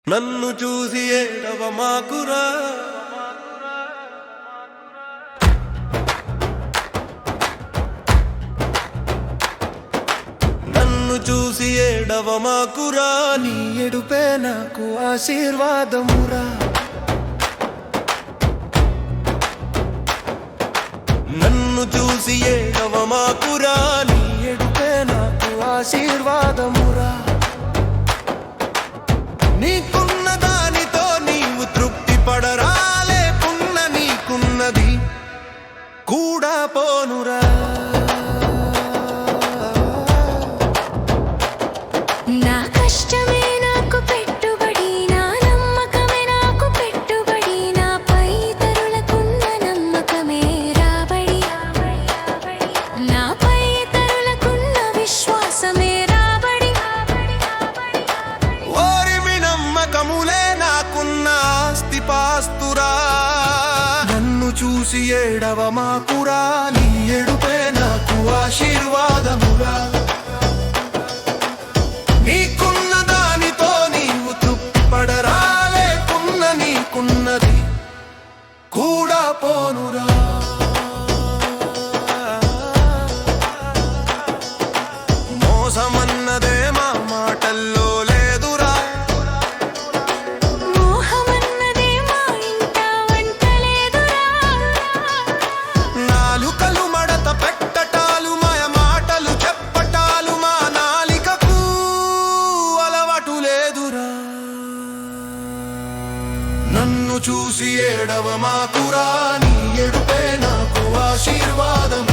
నన్ను చూసి ఏడవ మాకురా నన్ను చూసి ఏడవ మాకురా నీ ఎడుపే నాకు ఆశీర్వాదమురా నన్ను చూసి ఏడవ మాకురా నీ ఎడుపే నాకు ఆశీర్వాదమురా నీకున్న దానితో నీవు తృప్తి పడరాలే పున్న నీకున్నది కూడా పోనురా నా కష్టమే నాకు పెట్టుబడి నా నమ్మకమే నాకు పెట్టుబడి నాపై ఇతరులకున్న నమ్మకమే రాబడి నాపై ఇతరులకున్న విశ్వాసమే రాబడి ఓరిమి నమ్మకములే నాకున్న ఆస్తి పాస్తురా నన్ను చూసి ఏడవ మాకురా నీ ఎడుపే నాకు ఆశీర్వాదమురా నీకున్న దానితో నీవు తృప్తి పడరాలే పున్న నీకున్నది కూడా పోనురా మోసమన్నదే మా మాటల్లో లేదురా మోహమన్నదే మా ఇంట వంటలేదురా నాలుకలు మడత పెట్టటాలు మాయ మాటలు చెప్పటాలు మా నాలికకు అలవాటు లేదురా నన్ను చూసి ఏడవ మాకురా నీ ఎడుపే నాకు ఆశీర్వాదం